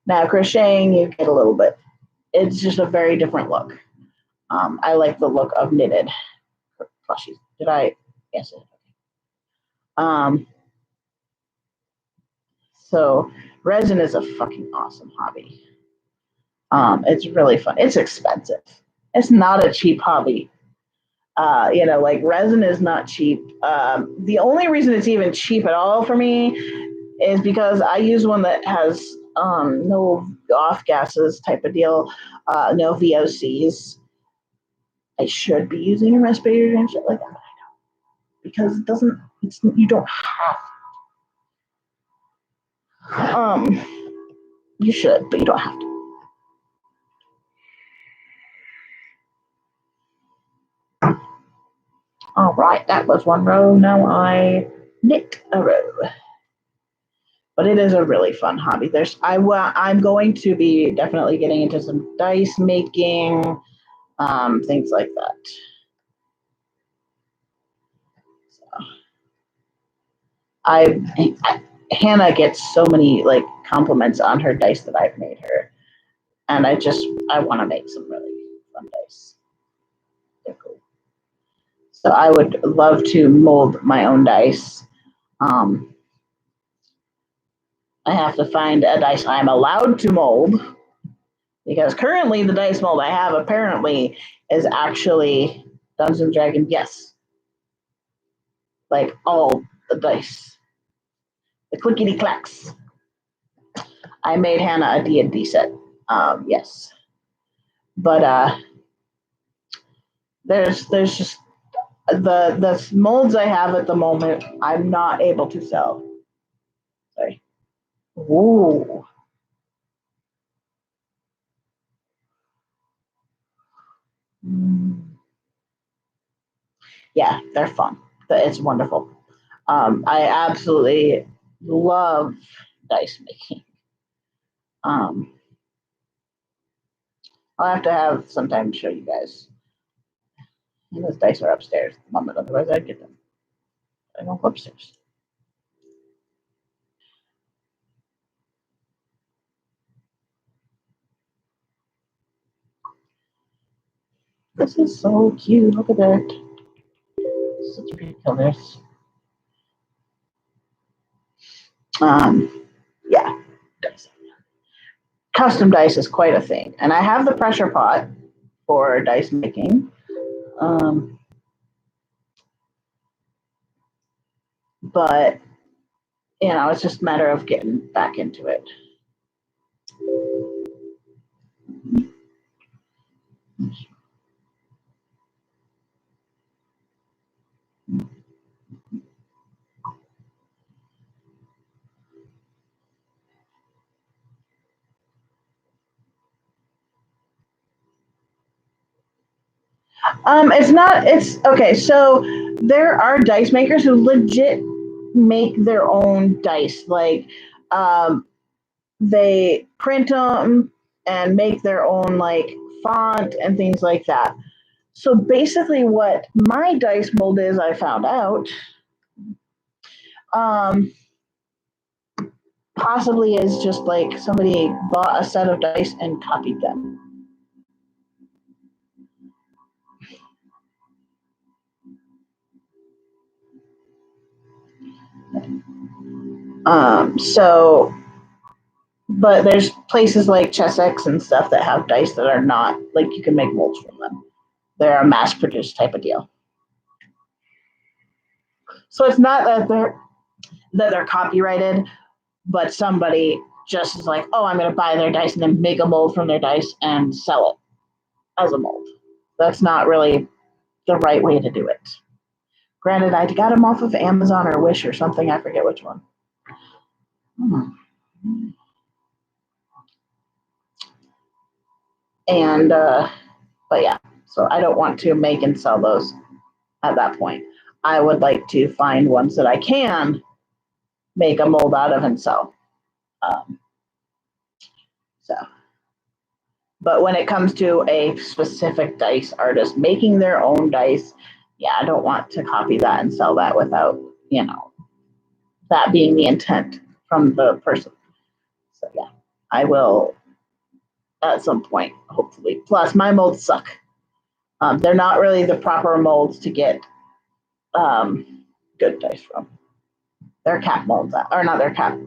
Now, crocheting, you get a little bit, it's just a very different look. I like the look of knitted plushies. Did I? Yes. So resin is a fucking awesome hobby. It's really fun. It's expensive. It's not a cheap hobby. Like resin is not cheap. The only reason it's even cheap at all for me is because I use one that has no off gases type of deal, no VOCs. I should be using a respirator and shit like that. I know. Because you don't have. You should, but you don't have to. All right, that was one row. Now I knit a row. But it is a really fun hobby. I'm going to be definitely getting into some dice making, things like that. So Hannah gets so many like compliments on her dice that I've made her, and I want to make some really fun dice. They're cool. So I would love to mold my own dice. I have to find a dice I'm allowed to mold, because currently the dice mold I have apparently is actually Dungeons and Dragons. Yes, like all the dice, the clickety clacks. I made Hannah a D&D set. Yes, but there's just the molds I have at the moment. I'm not able to sell. Sorry. Ooh. Yeah, they're fun. It's wonderful. I absolutely love dice making. I'll have to have some time to show you guys. And those dice are upstairs at the moment, otherwise I'd get them. I don't go upstairs. This is so cute. Look at that. Such pretty colors. Yeah, dice. Custom dice is quite a thing. And I have the pressure pot for dice making. but it's just a matter of getting back into it. It's okay. So there are dice makers who legit make their own dice. Like, um, they print them and make their own like font and things like that. So basically, what my dice mold is, I found out, um, possibly is just like somebody bought a set of dice and copied them. So, but there's places like Chessex and stuff that have dice that are not like you can make molds from them. They're a mass produced type of deal. So it's not that they're copyrighted, but somebody just is like, oh, I'm going to buy their dice and then make a mold from their dice and sell it as a mold. That's not really the right way to do it. Granted, I got them off of Amazon or Wish or something. I forget which one. And, but yeah, so I don't want to make and sell those at that point. I would like to find ones that I can make a mold out of and sell. So, but when it comes to a specific dice artist making their own dice, yeah, I don't want to copy that and sell that without, that being the intent from the person. So yeah, I will at some point, hopefully. Plus, my molds suck. They're not really the proper molds to get good dice from. They're cap molds, or not their cap.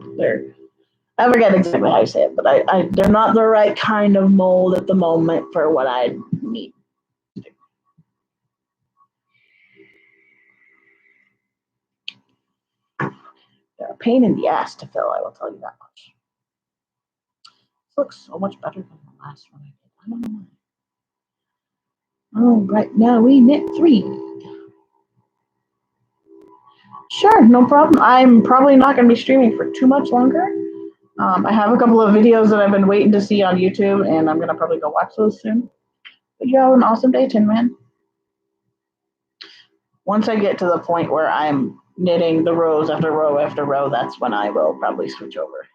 I forget exactly how you say it, but they're not the right kind of mold at the moment for what I need. They're a pain in the ass to fill, I will tell you that much. This looks so much better than the last one I did. I don't know why. Oh, right now we knit 3. Sure, no problem. I'm probably not going to be streaming for too much longer. I have a couple of videos that I've been waiting to see on YouTube, and I'm going to probably go watch those soon. But you have an awesome day, Tin Man. Once I get to the point where I'm knitting the rows after row after row, that's when I will probably switch over.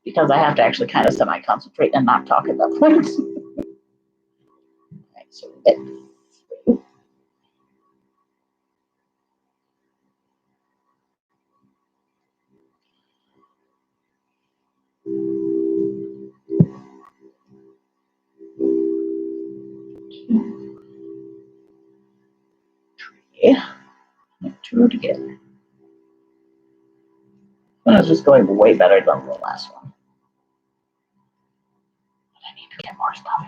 Because I have to actually kind of semi-concentrate and not talk at that point. Right, so yeah, 2 together. One is just going way better than the last one. But I need to get more stuff.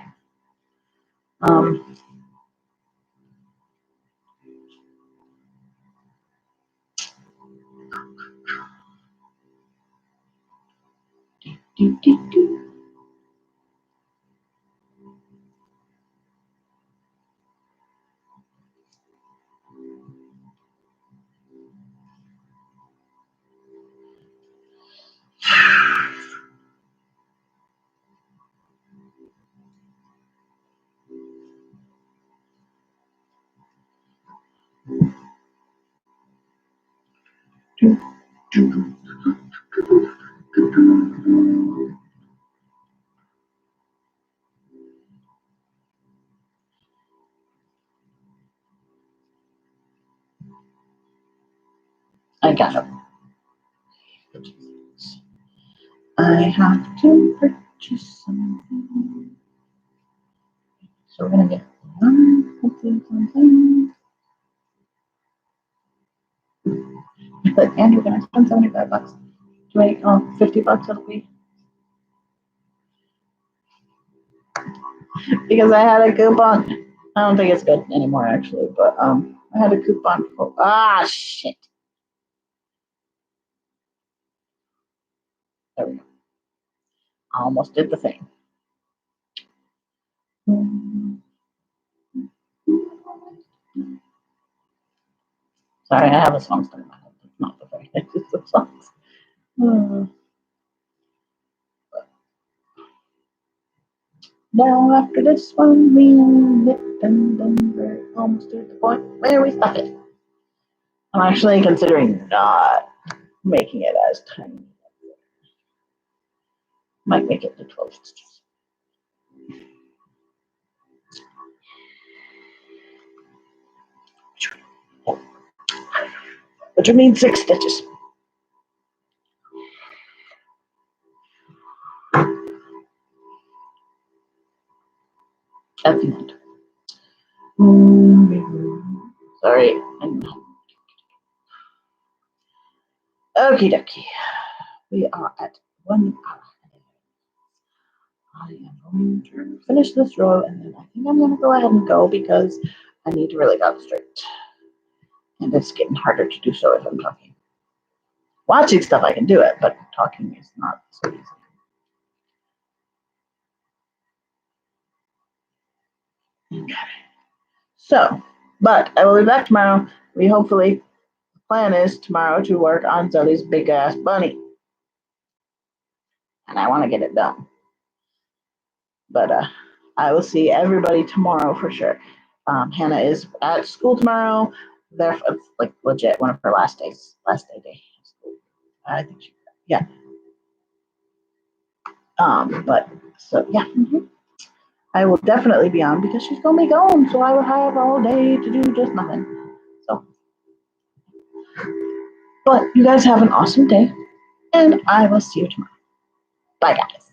I got it. I have to purchase something. So we're gonna get something. And we're gonna spend $75 to make $50 it'll be. Because I had a coupon. I don't think it's good anymore actually, but I had a coupon for shit. There we go. I almost did the thing. Sorry, I have a song stuck in my head. It's not the very nicest of songs. Now after this one, we hit Denver. Almost to the point where we stop it. I'm actually considering not making it as tiny. Might make it to 12 stitches. Which would mean 6 stitches. At the end. Sorry. Okie dokie. We are at 1 hour. I am going to finish this row and then I think I'm going to go ahead and go because I need to really concentrate. And it's getting harder to do so if I'm talking. Watching stuff, I can do it, but talking is not so easy. Okay. So, but I will be back tomorrow. The plan is tomorrow to work on Zoe's big ass bunny. And I want to get it done. But I will see everybody tomorrow for sure. Hannah is at school tomorrow. It's like legit one of her last day. I think yeah. But so yeah. I will definitely be on because she's gonna be gone, so I will have all day to do just nothing. So, but you guys have an awesome day, and I will see you tomorrow. Bye, guys.